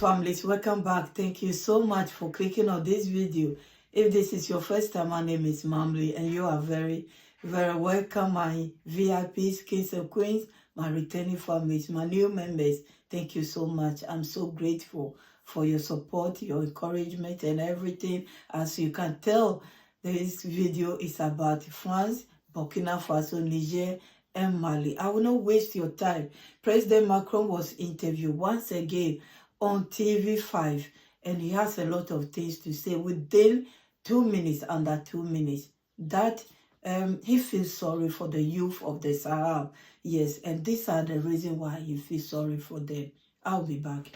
families, welcome back. Thank you so much for clicking on this video. If this is your first time, my name is Mamli, and you are very, very welcome. My VIPs, kings and queens, my returning families, my new members, thank you so much. I'm so grateful for your support, your encouragement, and everything. As you can tell, this video is about France, Burkina Faso, Niger, and Mali. I will not waste your time. President Macron was interviewed once again on TV5, and he has a lot of things to say within 2 minutes, under 2 minutes, that he feels sorry for the youth of the Sahel. Yes, and these are the reasons why he feels sorry for them. I'll be back.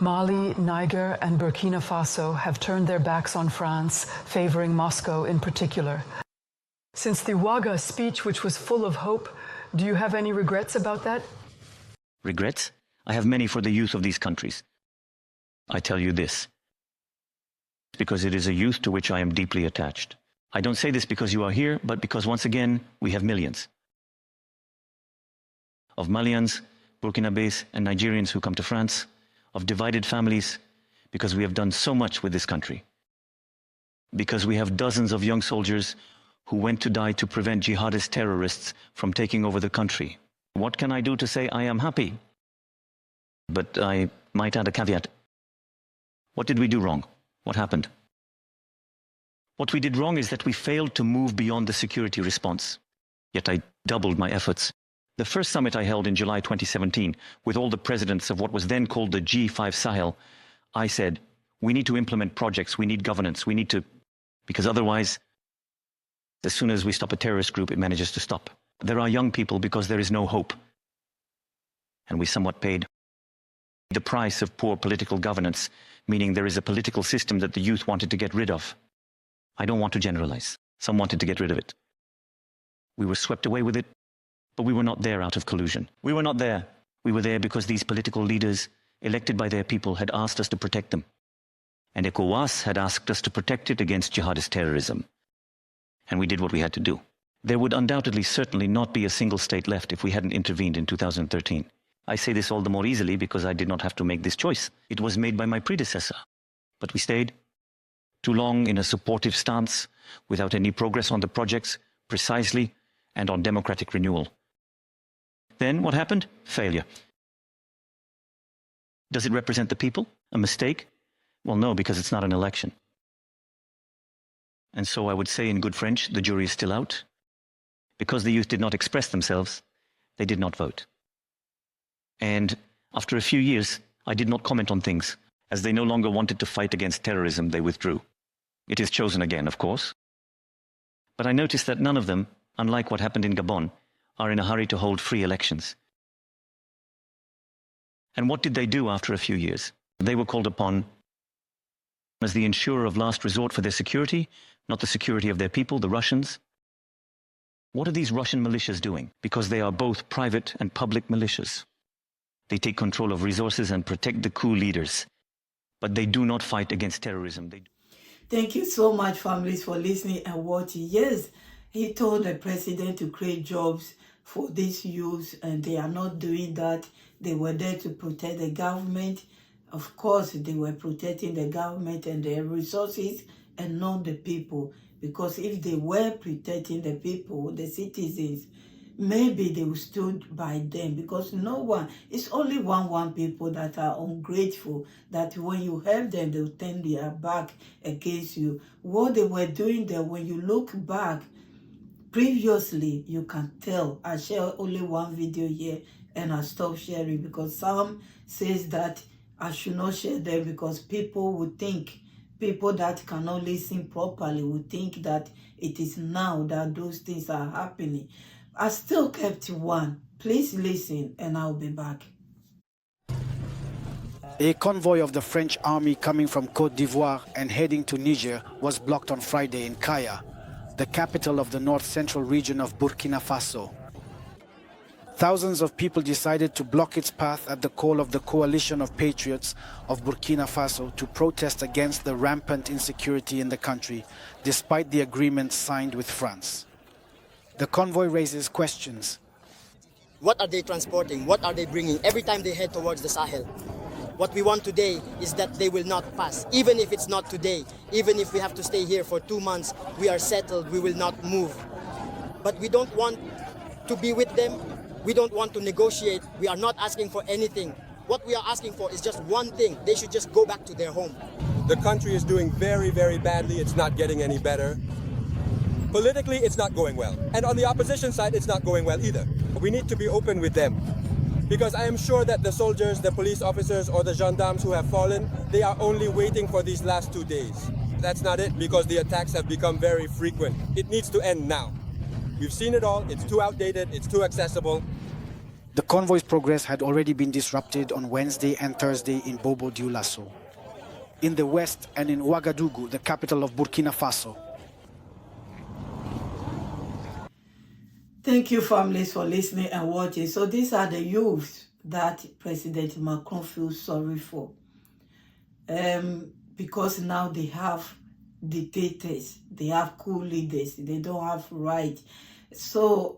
Mali, Niger, and Burkina Faso have turned their backs on France, favoring Moscow in particular. Since the Ouaga speech, which was full of hope, do you have any regrets about that? Regrets? I have many for the youth of these countries. I tell you this, because it is a youth to which I am deeply attached. I don't say this because you are here, but because once again, we have millions of Malians, Burkinabés, and Nigerians who come to France, of divided families, because we have done so much with this country. Because we have dozens of young soldiers who went to die to prevent jihadist terrorists from taking over the country. What can I do to say I am happy? But I might add a caveat. What did we do wrong? What happened? What we did wrong is that we failed to move beyond the security response. Yet I doubled my efforts. The first summit I held in July 2017, with all the presidents of what was then called the G5 Sahel, I said, we need to implement projects, we need governance, we need to... Because otherwise, as soon as we stop a terrorist group, it manages to stop. There are young people because there is no hope. And we somewhat paid the price of poor political governance, meaning there is a political system that the youth wanted to get rid of. I don't want to generalize. Some wanted to get rid of it. We were swept away with it, but we were not there out of collusion. We were not there. We were there because these political leaders, elected by their people, had asked us to protect them. And Ecowas had asked us to protect it against jihadist terrorism. And we did what we had to do. There would undoubtedly certainly not be a single state left if we hadn't intervened in 2013. I say this all the more easily because I did not have to make this choice. It was made by my predecessor. But we stayed too long in a supportive stance, without any progress on the projects, precisely, and on democratic renewal. Then what happened? Failure. Does it represent the people? A mistake? Well, no, because it's not an election. And so I would say in good French, the jury is still out. Because the youth did not express themselves, they did not vote. And after a few years, I did not comment on things. As they no longer wanted to fight against terrorism, they withdrew. It is chosen again, of course. But I noticed that none of them, unlike what happened in Gabon, are in a hurry to hold free elections. And what did they do after a few years? They were called upon as the insurer of last resort for their security, not the security of their people, the Russians. What are these Russian militias doing? Because they are both private and public militias. They take control of resources and protect the coup leaders. But they do not fight against terrorism. Thank you so much, families, for listening and watching. Yes, he told the president to create jobs for these youths, and they are not doing that. They were there to protect the government. Of course, they were protecting the government and their resources and not the people. Because if they were protecting the people, the citizens, maybe they would stood by them, because no one, it's only one people that are ungrateful, that when you help them, they'll turn their back against you. What they were doing there, when you look back, previously, you can tell. I share only one video here and I stop sharing because some says that I should not share them because people would think, people that cannot listen properly would think that it is now that those things are happening. I still kept one. Please listen and I'll be back. A convoy of the French army coming from Côte d'Ivoire and heading to Niger was blocked on Friday in Kaya, the capital of the north-central region of Burkina Faso. Thousands of people decided to block its path at the call of the coalition of patriots of Burkina Faso to protest against the rampant insecurity in the country, despite the agreement signed with France. The convoy raises questions. What are they transporting? What are they bringing every time they head towards the Sahel? What we want today is that they will not pass. Even if it's not today, even if we have to stay here for 2 months, we are settled, we will not move. But we don't want to be with them. We don't want to negotiate. We are not asking for anything. What we are asking for is just one thing. They should just go back to their home. The country is doing very, very badly. It's not getting any better. Politically, it's not going well. And on the opposition side, it's not going well either. We need to be open with them. Because I am sure that the soldiers, the police officers, or the gendarmes who have fallen, they are only waiting for these last 2 days. That's not it, because the attacks have become very frequent. It needs to end now. We've seen it all. It's too outdated. It's too accessible. The convoy's progress had already been disrupted on Wednesday and Thursday in Bobo Dioulasso, in the west, and in Ouagadougou, the capital of Burkina Faso. Thank you, families, for listening and watching. So these are the youths that President Macron feels sorry for. Because now they have dictators, they have coup leaders, they don't have right. So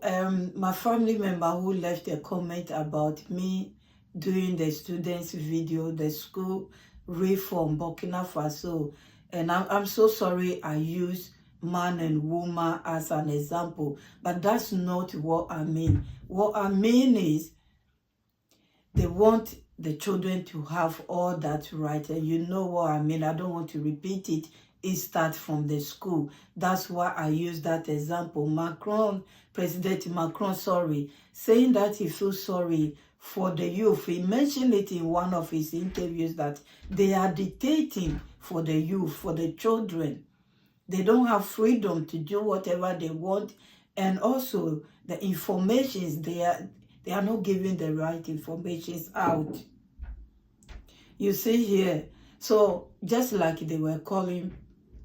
my family member who left a comment about me doing the students video, the school reform, Burkina Faso, and I'm so sorry I used man and woman as an example, but that's not what I mean. What I mean is they want the children to have all that right, and you know what I mean. I don't want to repeat it. It starts from the school. That's why I use that example. Macron, President Macron, saying that he feels sorry for the youth. He mentioned it in one of his interviews that they are dictating for the youth, for the children. They don't have freedom to do whatever they want, and also the informations, they are not giving the right informations out. You see here, so just like they were calling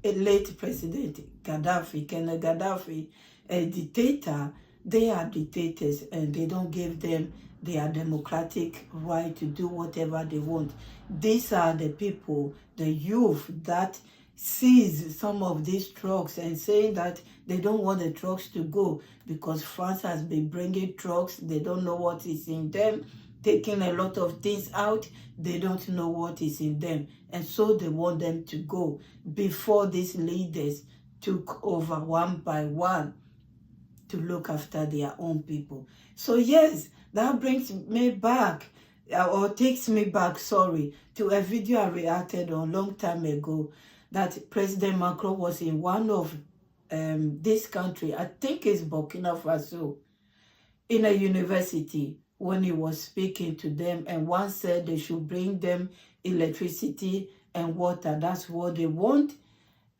a late president Gaddafi, Colonel Gaddafi, a dictator, they are dictators and they don't give them their democratic right to do whatever they want. These are the people, the youth, that seize some of these trucks and saying that they don't want the trucks to go because France has been bringing trucks. They don't know what is in them, taking a lot of things out. They don't know what is in them, and so they want them to go before these leaders took over one by one to look after their own people. So yes, that brings me back, or takes me back, sorry, to a video I reacted on a long time ago, that President Macron was in one of this country, I think it's Burkina Faso, in a university when he was speaking to them, and one said they should bring them electricity and water. That's what they want.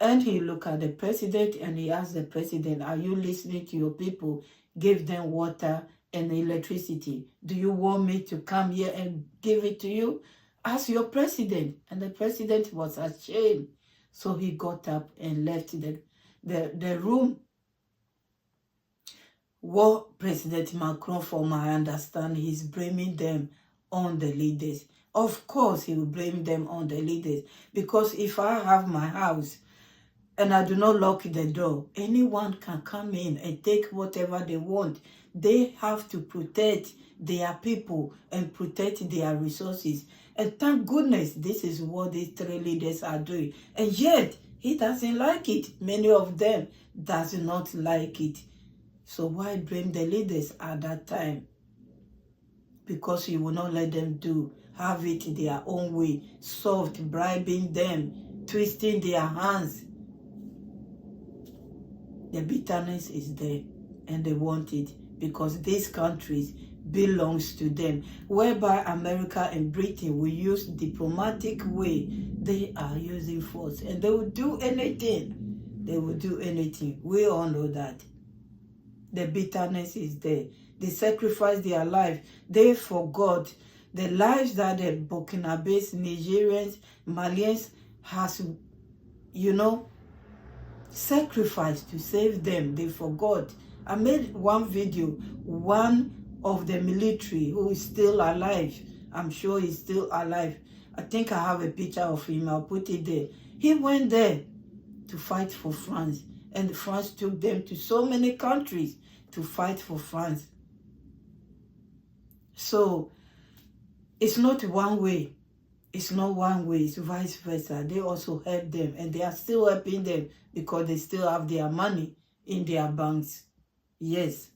And he looked at the president and he asked the president, are you listening to your people? Give them water and electricity. Do you want me to come here and give it to you? Ask your president. And the president was ashamed. So he got up and left the room. What President Macron, from my understanding, he's blaming them on the leaders. Of course, he will blame them on the leaders. Because if I have my house and I do not lock the door, anyone can come in and take whatever they want. They have to protect their people and protect their resources. And thank goodness, this is what these three leaders are doing. And yet, he doesn't like it. Many of them does not like it. So why blame the leaders at that time? Because you will not let them have it their own way, soft, bribing them, twisting their hands. The bitterness is there, and they want it because these countries belongs to them. Whereby America and Britain will use diplomatic way, they are using force, and they will do anything. They will do anything. We all know that. The bitterness is there. They sacrificed their life. They forgot the lives that the Burkina-based Nigerians, Malians has, sacrificed to save them. They forgot. I made one video, one of the military who is still alive. I'm sure he's still alive. I think I have a picture of him. I'll put it there. He went there to fight for France. And France took them to so many countries to fight for France. So it's not one way. It's not one way, it's vice versa. They also help them, and they are still helping them because they still have their money in their banks. Yes,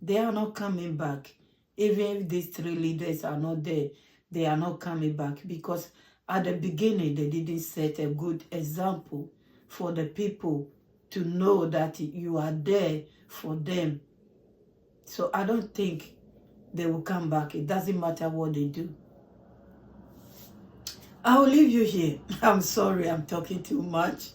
they are not coming back. Even if these three leaders are not there, they are not coming back because at the beginning, they didn't set a good example for the people to know that you are there for them. So I don't think they will come back. It doesn't matter what they do. I'll leave you here. I'm sorry, I'm talking too much.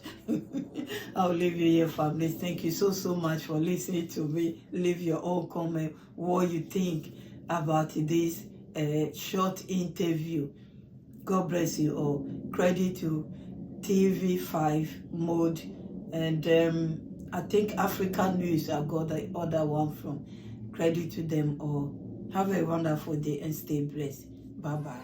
I'll leave you here, family. Thank you so much for listening to me. Leave your own comment, what you think about this short interview. God bless you all. Credit to TV5 mode, and I think African News, I got the other one from. Credit to them all. Have a wonderful day and stay blessed. Bye-bye.